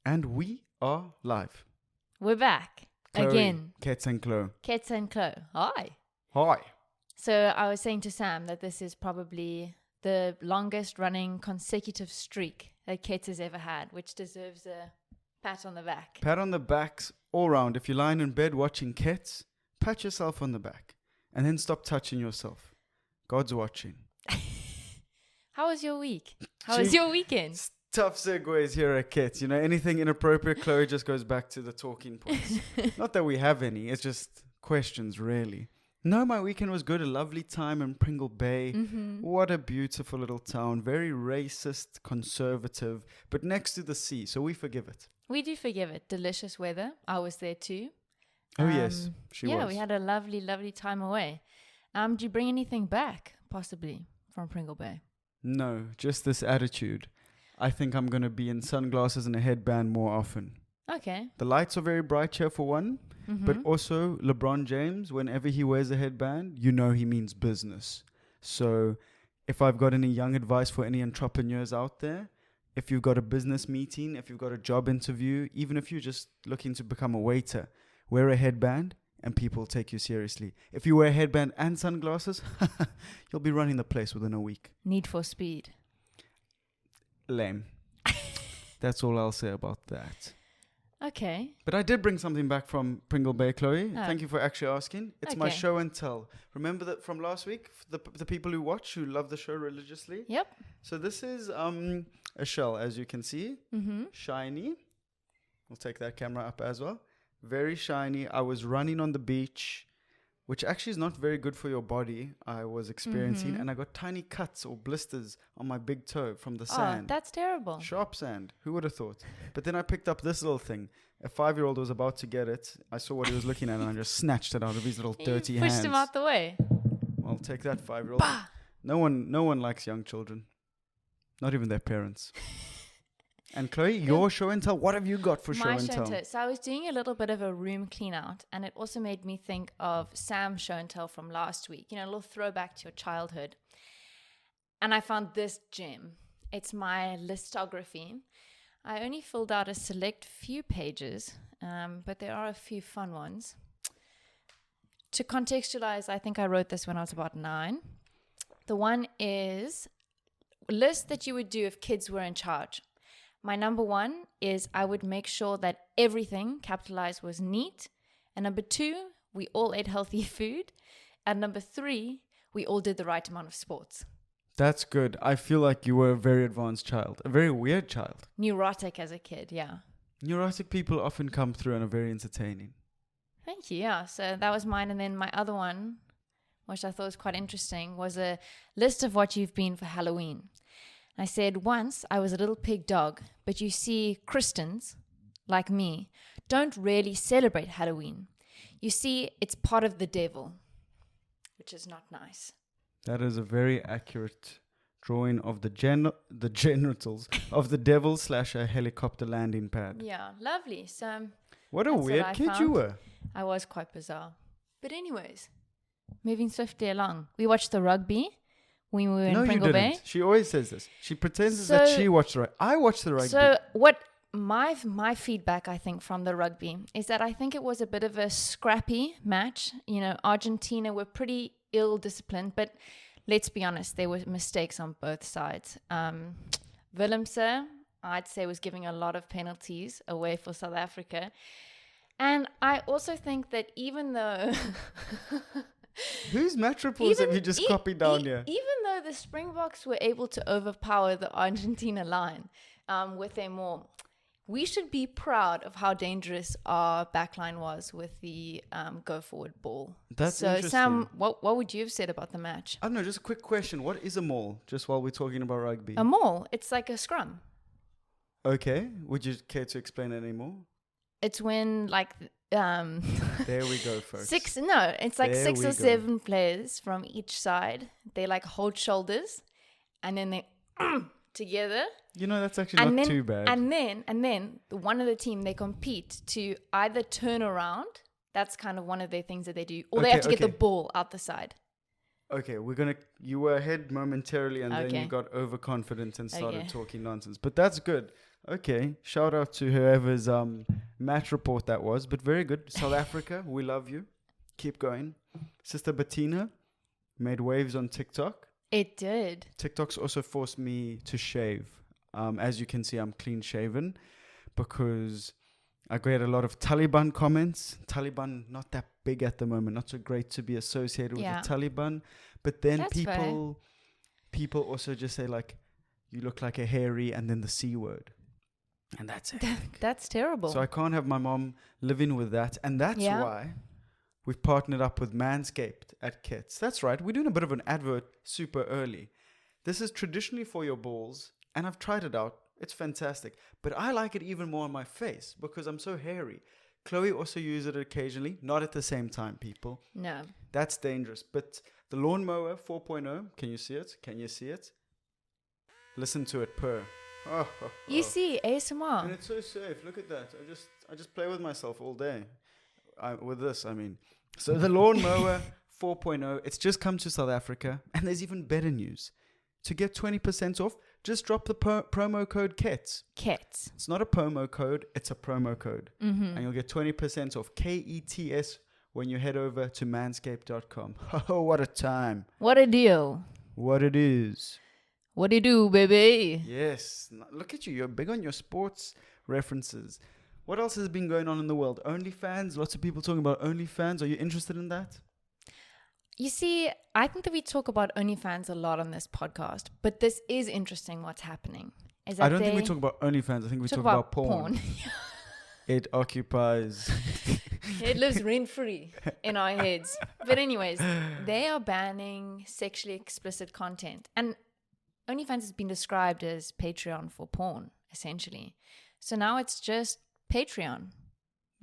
And we are live. We're back Chloe, again. KETS and Chlo. KETS and Chlo. Hi. Hi. So I was saying to Sam that this is probably the longest running consecutive streak that KETS has ever had, which deserves a pat on the back. Pat on the backs all round. If you're lying in bed watching KETS, pat yourself on the back. And then stop touching yourself. God's watching. How was your week? How was your weekend? Tough segues here at KETS. You know, anything inappropriate, Chloe just goes back to the talking points. Not that we have any. It's just questions, really. No, my weekend was good. A lovely time in Pringle Bay. Mm-hmm. What a beautiful little town. Very racist, conservative, but next to the sea, so we forgive it. We do forgive it. Delicious weather. I was there too. Oh, yes, she was. Yeah, we had a lovely, lovely time away. Did you bring anything back, possibly, from Pringle Bay? No, just this attitude. I think I'm going to be in sunglasses and a headband more often. Okay. The lights are very bright here for one, Mm-hmm. but also LeBron James, whenever he wears a headband, you know he means business. So if I've got any young advice for any entrepreneurs out there, if you've got a business meeting, if you've got a job interview, even if you're just looking to become a waiter, wear a headband and people take you seriously. If you wear a headband and sunglasses, you'll be running the place within a week. Need for speed. Lame. That's all I'll say about that. Okay. But I did bring something back from Pringle Bay, Chloe. Oh. Thank you for actually asking. It's my Okay. show and tell. Remember that from last week? The people who watch, who love the show religiously? Yep. So this is a shell, as you can see. Mm-hmm. Shiny. We'll take that camera up as well. Very shiny. I was running on the beach, which actually is not very good for your body, I was experiencing. Mm-hmm. And I got tiny cuts or blisters on my big toe from the Oh, sand. that's terrible. Sharp sand. Who would have thought? But then I picked up this little thing. A 5-year-old was about to get it. I saw what he was looking at and I just snatched it out of his little dirty You hands. pushed him out the way. Well, take that, 5-year-old. No one likes young children. Not even their parents. And Chloe, your show and tell. What have you got for show and tell? So I was doing a little bit of a room clean out, and it also made me think of Sam's show and tell from last week. You know, a little throwback to your childhood. And I found this gem. It's my listography. I only filled out a select few pages, but there are a few fun ones. To contextualize, I think I wrote this when I was about 9. The one is a list that you would do if kids were in charge. My number 1 is I would make sure that everything, capitalized, was neat. And number 2, we all ate healthy food. And number 3, we all did the right amount of sports. That's good. I feel like you were a very advanced child. A very weird child. Neurotic as a kid, yeah. Neurotic people often come through and are very entertaining. Thank you, yeah. So that was mine. And then my other one, which I thought was quite interesting, was a list of what you've been for Halloween. I said, once I was a little pig dog, but you see, Christians, like me, don't really celebrate Halloween. You see, it's part of the devil, which is not nice. That is a very accurate drawing of the genitals of the devil / a helicopter landing pad. Yeah, lovely. So What a that's weird what I kid found. you were. I was quite bizarre. But anyways, moving swiftly along. We watched the rugby when we were in Pringle Bay. Didn't. She always says this. She pretends that she watched the rugby. I watched the rugby. So what my feedback, I think, from the rugby is that I think it was a bit of a scrappy match. You know, Argentina were pretty ill-disciplined, but let's be honest, there were mistakes on both sides. Willemse, I'd say, was giving a lot of penalties away for South Africa. And I also think that even though... Whose match reports have you just copied down here? Even though the Springboks were able to overpower the Argentina line with their more... We should be proud of how dangerous our backline was with the go-forward ball. That's so, interesting. Sam, what would you have said about the match? I don't know, just a quick question. What is a maul, just while we're talking about rugby? A maul. It's like a scrum. Okay. Would you care to explain it anymore? It's when, like... There we go, folks. It's like 6 or 7 players from each side. They like hold shoulders and then they together. You know, that's actually not too bad. And then the one of the team, they compete to either turn around. That's kind of one of their things that they do. Or they have to get the ball out the side. Okay, you were ahead momentarily and then you got overconfident and started talking nonsense. But that's good. Okay, shout out to whoever's match report that was, but very good. South Africa, we love you. Keep going. Sister Bettina made waves on TikTok. It did. TikTok's also forced me to shave. As you can see, I'm clean shaven because I get a lot of Taliban comments. Taliban, not that big at the moment, not so great to be associated with the Taliban. But then That's people also just say like, you look like a hairy, and then the C word. And that's it. That's terrible. So I can't have my mom living with that. And that's why we've partnered up with Manscaped at KETS. That's right. We're doing a bit of an advert super early. This is traditionally for your balls. And I've tried it out. It's fantastic. But I like it even more on my face because I'm so hairy. Chloe also uses it occasionally. Not at the same time, people. No. That's dangerous. But the lawnmower 4.0, can you see it? Can you see it? Listen to it purr. You see, ASMR. And it's so safe. Look at that. I just play with myself all day. With this, I mean. So the lawnmower 4.0, it's just come to South Africa. And there's even better news. To get 20% off, just drop the promo code KETS. KETS. It's not a promo code, it's a promo code. Mm-hmm. And you'll get 20% off KETS when you head over to manscaped.com. Oh, what a time. What a deal. What it is. What do you do, baby? Yes. Look at you. You're big on your sports references. What else has been going on in the world? OnlyFans. Lots of people talking about OnlyFans. Are you interested in that? You see, I think that we talk about OnlyFans a lot on this podcast, but this is interesting what's happening. Is that I don't think we talk about OnlyFans. I think we talk about porn. It occupies... It lives rent-free in our heads. But anyways, they are banning sexually explicit content. And OnlyFans has been described as Patreon for porn, essentially. So now it's just Patreon.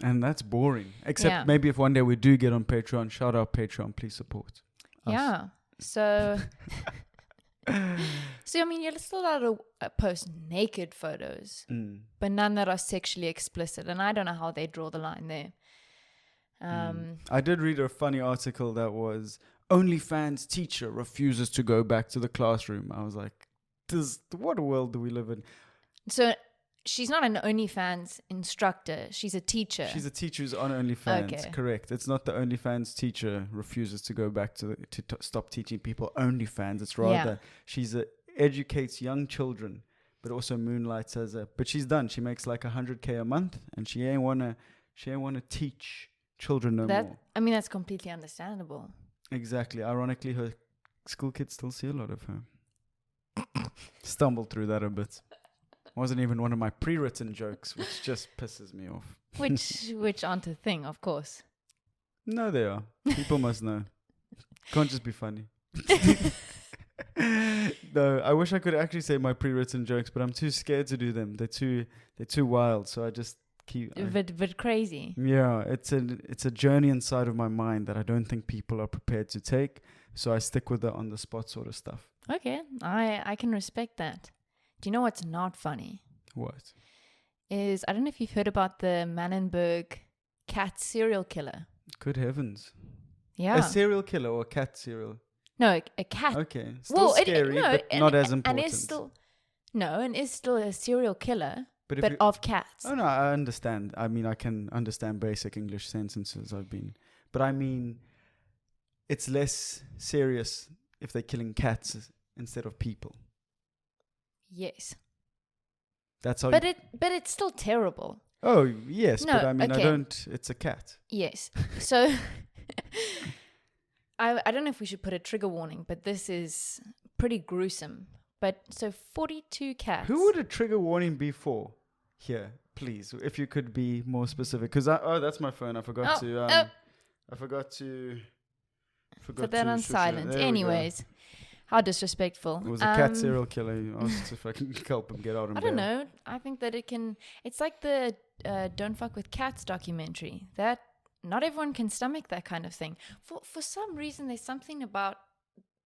And that's boring. Except maybe if one day we do get on Patreon, shout out Patreon, please support us. Yeah. So, I mean, you're still allowed to post naked photos, but none that are sexually explicit. And I don't know how they draw the line there. I did read a funny article that was OnlyFans teacher refuses to go back to the classroom. I was like, what world do we live in? So she's not an OnlyFans instructor. She's a teacher. She's a teacher who's on OnlyFans. Okay. Correct. It's not the OnlyFans teacher refuses to go back to stop teaching people OnlyFans. It's rather she's educates young children, but also moonlights as a. But she's done. She makes like $100K a month, and she ain't wanna teach children no more. I mean, that's completely understandable. Exactly. Ironically, her school kids still see a lot of her. Stumbled through that a bit. Wasn't even one of my pre-written jokes, which just pisses me off. Which aren't a thing, of course. No, they are. People must know. Can't just be funny. No, I wish I could actually say my pre-written jokes, but I'm too scared to do them. They're too wild, so I just keep. But crazy. Yeah, it's a journey inside of my mind that I don't think people are prepared to take. So I stick with the on the spot sort of stuff. Okay, I can respect that. Do you know what's not funny? What? I don't know if you've heard about the Mannenberg cat serial killer. Good heavens. Yeah. A serial killer or a cat serial? No, a cat. Okay. Still scary, but not as important. And is still a serial killer, but of cats. Oh, no, I understand. I mean, I can understand basic English sentences but I mean, it's less serious if they're killing cats instead of people. Yes. That's how. But it's still terrible. Oh yes, No, but I mean, okay. It's a cat. Yes. So I don't know if we should put a trigger warning, but this is pretty gruesome. But so 42 cats. Who would a trigger warning be for? Here, please, if you could be more specific, because that's my phone. I forgot to put that on silent. Anyways. How disrespectful. It was a cat serial killer. I asked if I can help him get out of bed. I don't know. I think that it's like the Don't Fuck With Cats documentary. That not everyone can stomach that kind of thing. For some reason, there's something about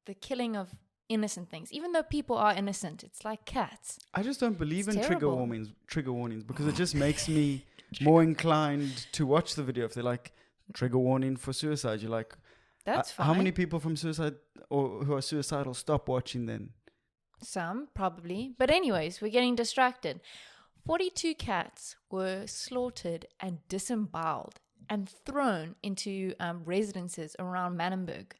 the killing of innocent things. Even though people are innocent, it's like cats. I just don't believe in trigger warnings because it just makes me more inclined to watch the video. If they're like, trigger warning for suicide, you're like... That's fine. How many people from suicide or who are suicidal stop watching then? Some, probably. But anyways, we're getting distracted. 42 cats were slaughtered and disemboweled and thrown into residences around Mannenberg.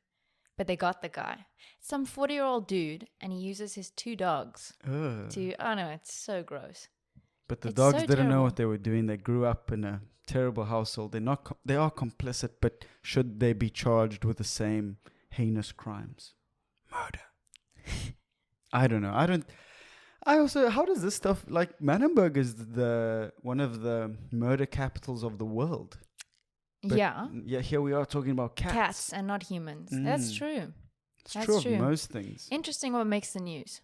But they got the guy. Some 40-year-old dude, and he uses his 2 dogs to... Oh, no, it's so gross. But the It's dogs so didn't know terrible. what they were doing. They grew up in a terrible household. They are complicit, but should they be charged with the same heinous crimes? Murder. I don't know. How does this stuff, like, Mannenberg is one of the murder capitals of the world. But Yeah. Yeah, here we are talking about cats. Cats and not humans. That's true. It's That's true true. of most things. Interesting what makes the news.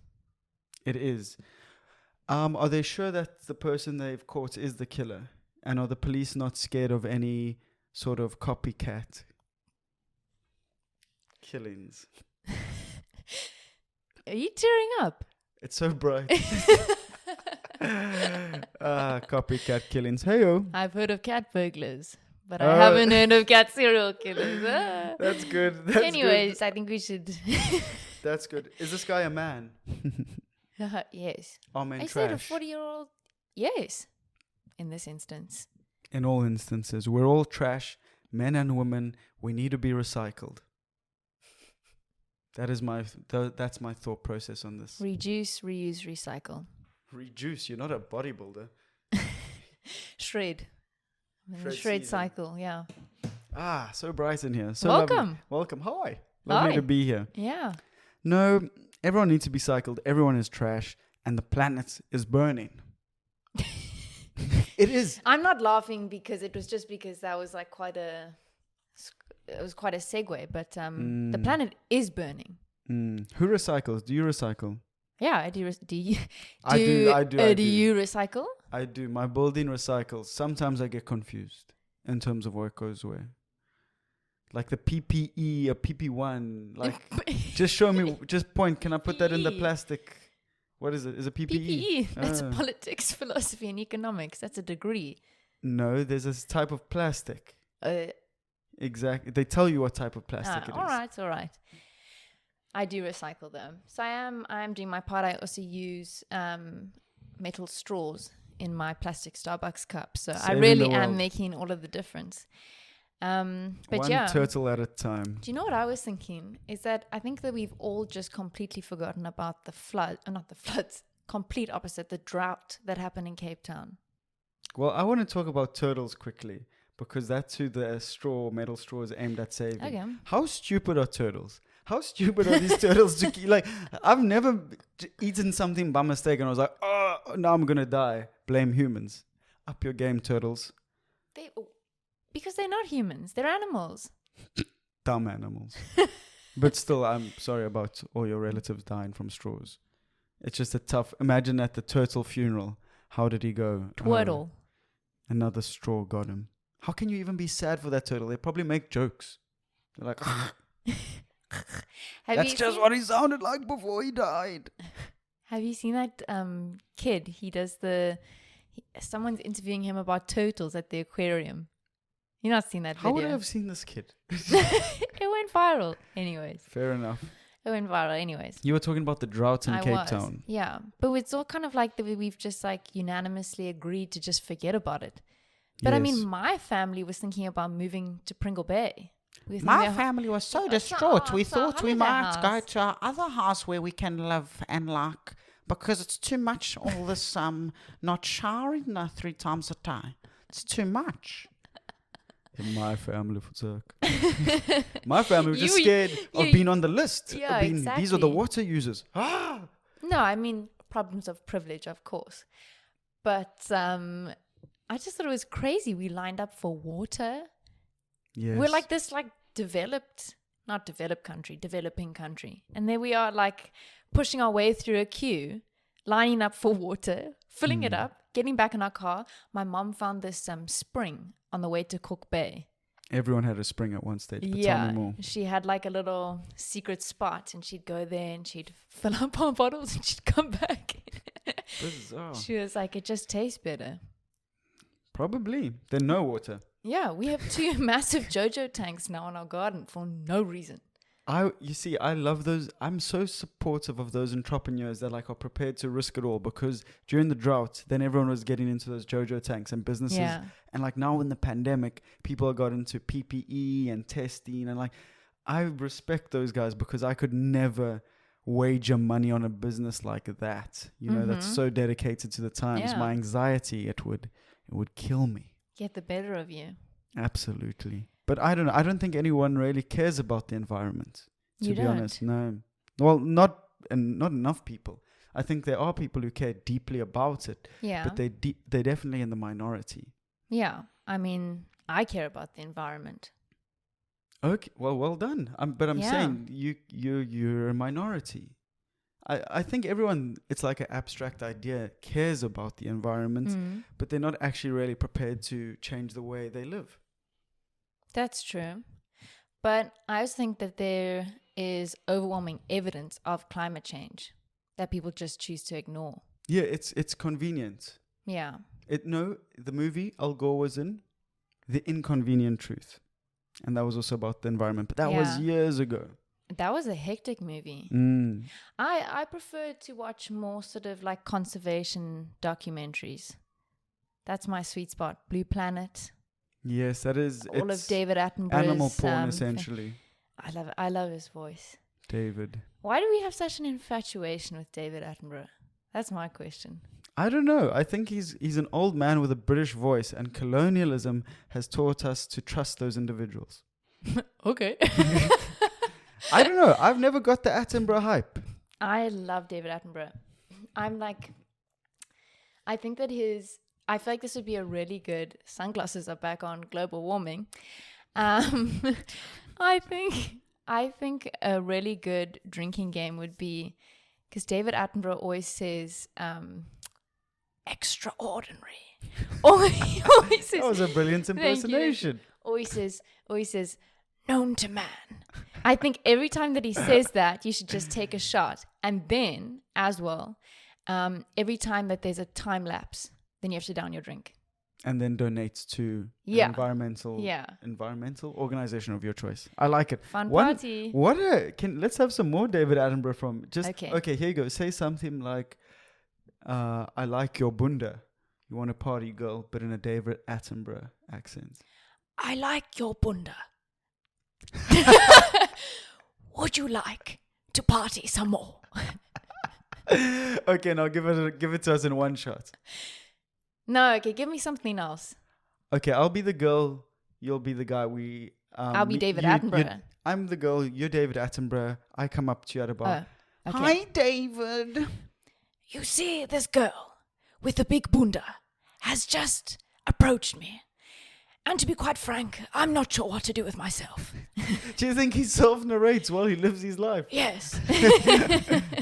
It is. Are they sure that the person they've caught is the killer? And are the police not scared of any sort of copycat killings? Are you tearing up? It's so bright. Copycat killings. Hey-o. I've heard of cat burglars, but I haven't heard of cat serial killers. Ah. That's good. That's Anyways, I think we should... good. That's good. Is this guy a man? Yes. Are men I said a trash? 40-year-old... Yes. In this instance. In all instances, we're all trash, men and women. We need to be recycled. That is that's my thought process on this. Reduce, reuse, recycle. Reduce. You're not a bodybuilder. Shred. I'm in the Shred shred season. cycle, yeah. So bright in here. So Welcome. lovely. Welcome. Hi. Lovely Hi. to be here. Yeah. No, everyone needs to be cycled. Everyone is trash, and the planet is burning. It is. I'm not laughing because that was like quite a segue, but the planet is burning. Who recycles? Do you recycle? Yeah, I do. Do you? I do. Do you recycle? I do. My building recycles. Sometimes I get confused in terms of what goes where. Like the PPE or PP1. Like, just show me. Just point. Can I put that in the plastic? What is it? Is it PPE? PPE. That's politics, philosophy, and economics. That's a degree. No, there's this type of plastic. Exactly. They tell you what type of plastic it is. All right. I do recycle them. So I am doing my part. I also use metal straws in my plastic Starbucks cup. So I Saving really the am world. making all of the difference. But One yeah. turtle at a time. Do you know what I was thinking? Is that I think that we've all just completely forgotten about complete opposite, the drought that happened in Cape Town. Well, I want to talk about turtles quickly because that's who the metal straw is aimed at saving. Okay. How stupid are turtles? How stupid are these turtles to keep? Like, I've never eaten something by mistake and I was like, oh, now I'm going to die. Blame humans. Up your game, turtles. Because they're not humans. They're animals. Dumb animals. But still, I'm sorry about all your relatives dying from straws. It's just a tough... Imagine at the turtle funeral. How did he go? Twaddle. Another straw got him. How can you even be sad for that turtle? They probably make jokes. They're like... That's just what he sounded like before he died. Have you seen that kid? He does someone's interviewing him about turtles at the aquarium. You not seen that video? How would I have seen this kid? It went viral. Anyways. Fair enough. It went viral. Anyways. You were talking about the drought in Cape Town. Yeah. But it's all kind of like we've just like unanimously agreed to just forget about it. But Yes. I mean, my family was thinking about moving to Pringle Bay. My family was so distraught. We thought we might go to our other house where we can live and like, because it's too much all this not showering 3 times a day. It's too much. In my family, my family was just scared of being on the list. Yeah, These are the water users. No, I mean, problems of privilege, of course. But I just thought it was crazy. We lined up for water. Yes. We're like this developing country. And there we are like pushing our way through a queue, lining up for water, filling it up, getting back in our car. My mom found this spring on the way to Cook Bay. Everyone had a spring at one stage, but tell me more. She had like a little secret spot and she'd go there and she'd fill up our bottles and she'd come back. Bizarre. She was like, it just tastes better. Probably. Then no water. Yeah, we have 2 massive JoJo tanks now in our garden for no reason. I love those. I'm so supportive of those entrepreneurs that like are prepared to risk it all, because during the drought, then everyone was getting into those JoJo tanks and businesses. Yeah. And like now in the pandemic, people got into PPE and testing, and like I respect those guys, because I could never wager money on a business like that. You know, that's so dedicated to the times. Yeah. My anxiety, it would kill me. Get the better of you. Absolutely. But I don't know. I don't think anyone really cares about the environment, to You be don't? honest. No. Well, not enough people. I think there are people who care deeply about it, Yeah. but they're definitely in the minority. Yeah. I mean, I care about the environment. Okay, well done. But I'm Yeah. saying you're a minority. I think everyone, it's like an abstract idea, cares about the environment, but they're not actually really prepared to change the way they live. That's true. But I also think that there is overwhelming evidence of climate change that people just choose to ignore. Yeah, it's convenient. Yeah. The movie Al Gore was in, The Inconvenient Truth. And that was also about the environment. But that was years ago. That was a hectic movie. I prefer to watch more sort of like conservation documentaries. That's my sweet spot. Blue Planet. Yes, that is. All of David Attenborough's animal porn, essentially. I love his voice. David. Why do we have such an infatuation with David Attenborough? That's my question. I don't know. I think he's an old man with a British voice, and colonialism has taught us to trust those individuals. Okay. I don't know. I've never got the Attenborough hype. I love David Attenborough. I think that I feel like this would be a really good, sunglasses are back on global warming. I think a really good drinking game would be, because David Attenborough always says, extraordinary. He always says, That was a brilliant Thank you. impersonation. Always says, known to man. I think every time that he says that, you should just take a shot. And then, as well, every time that there's a time lapse, then you have to down your drink. And then donate to Yeah. environmental organization of your choice. I like it. Fun party. Let's have some more David Attenborough from Okay. Here you go. Say something like, I like your bunda. You want a party girl, but in a David Attenborough accent. I like your bunda. Would you like to party some more? Okay, now give it to us in one shot. No, okay, give me something else. Okay, I'll be the girl. You'll be the guy. I'll be David Attenborough. I'm the girl. You're David Attenborough. I come up to you at a bar. Okay. Hi, David. You see, this girl with the big bunda has just approached me. And to be quite frank, I'm not sure what to do with myself. Do you think he self-narrates while he lives his life? Yes.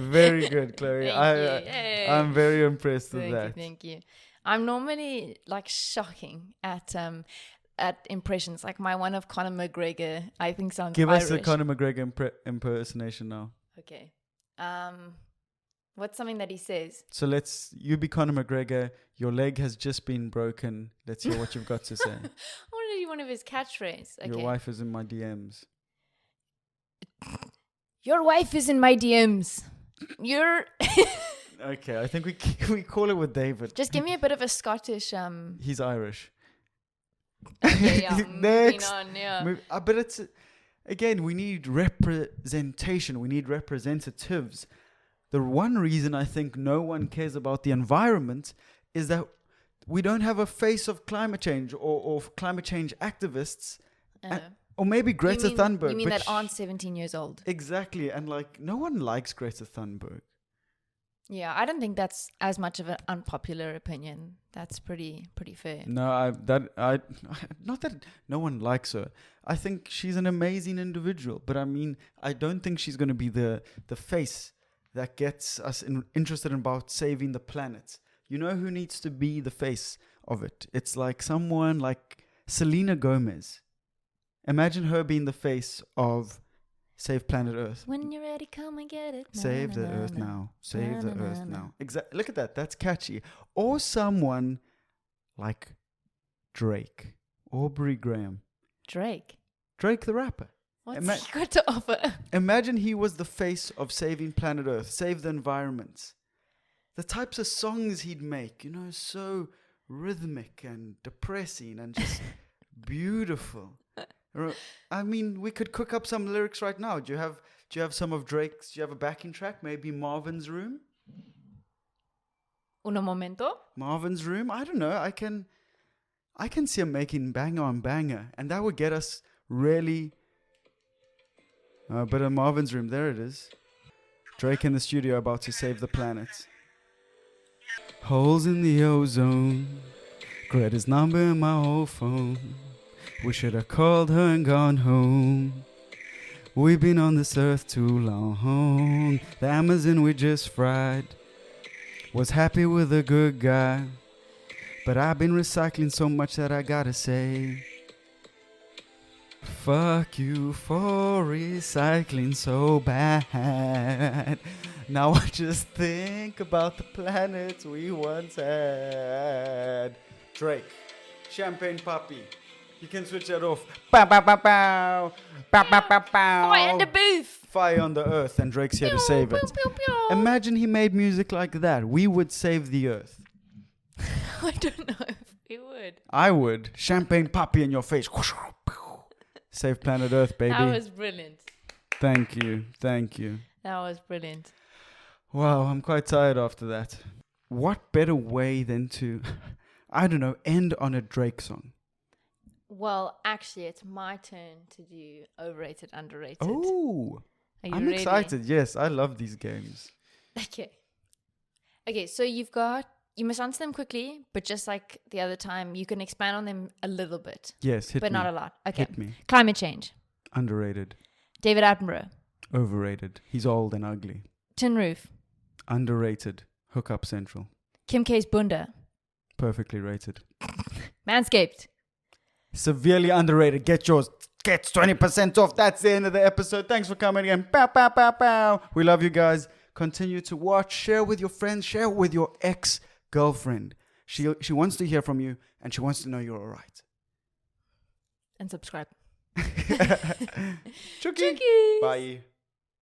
Very good, Chloe. Thank you. Yay. I'm very impressed with that. Thank you. I'm normally like shocking at impressions. Like my one of Conor McGregor, I think sounds Give Irish. us a Conor McGregor impersonation now. Okay. What's something that he says? So you be Conor McGregor. Your leg has just been broken. Let's hear what you've got to say. I want to do one of his catchphrases. Okay. Your wife is in my DMs. Your wife is in my DMs. You're. Okay, I think we call it with David. Just give me a bit of a Scottish. He's Irish. Okay, yeah. Next. Moving on, yeah. But it's again, we need representation. We need representatives. The one reason I think no one cares about the environment is that we don't have a face of climate change or climate change activists. Or maybe Greta Thunberg. You mean that aren't 17 years old? Exactly. And like, no one likes Greta Thunberg. Yeah, I don't think that's as much of an unpopular opinion. That's pretty fair. No, not that no one likes her. I think she's an amazing individual. But I mean, I don't think she's going to be the face that gets us interested about saving the planet. You know who needs to be the face of it? It's like someone like Selena Gomez. Imagine her being the face of Save Planet Earth. When you're ready, come and get it. Save the Earth now. Save the Earth now. Exactly. Look at that. That's catchy. Or someone like Drake. Aubrey Graham. Drake Drake the rapper. What's he got to offer? Imagine he was the face of saving planet Earth, save the environment. The types of songs he'd make, so rhythmic and depressing and just beautiful. I mean, we could cook up some lyrics right now. Do you have some of Drake's? Do you have a backing track? Maybe Marvin's Room? Un momento. Marvin's Room? I don't know. I can see him making banger on banger, and that would get us really. But in Marvin's Room, there it is. Drake in the studio about to save the planet. Holes in the ozone. Greta's number in my whole phone. We should have called her and gone home. We've been on this earth too long. The Amazon we just fried. Was happy with a good guy. But I've been recycling so much that I gotta say, fuck you for recycling so bad. Now I just think about the planets we once had. Drake, Champagne Puppy. You can switch that off. Bow, bow, bow, bow. Bow, bow, bow, bow. Fire in the booth. Fire on the earth, and Drake's here to save it. Imagine he made music like that. We would save the earth. I don't know if we would. I would. Champagne Puppy in your face. Save planet Earth, baby. That was brilliant. Thank you. That was brilliant. Wow, I'm quite tired after that. What better way than to, I don't know, end on a Drake song? Well, actually, it's my turn to do overrated, underrated. Oh, I'm ready? excited. Yes, I love these games. Okay, so you must answer them quickly, but just like the other time, you can expand on them a little bit. Yes, hit me. But not a lot. Okay. Hit me. Climate change. Underrated. David Attenborough. Overrated. He's old and ugly. Tin Roof. Underrated. Hookup Central. Kim K's Bunda. Perfectly rated. Manscaped. Severely underrated. Get yours. Get 20% off. That's the end of the episode. Thanks for coming again. Pow, pow, pow, pow. We love you guys. Continue to watch. Share with your friends. Share with your ex-girlfriend. She wants to hear from you, and she wants to know you're all right. And subscribe. Chucky. Bye.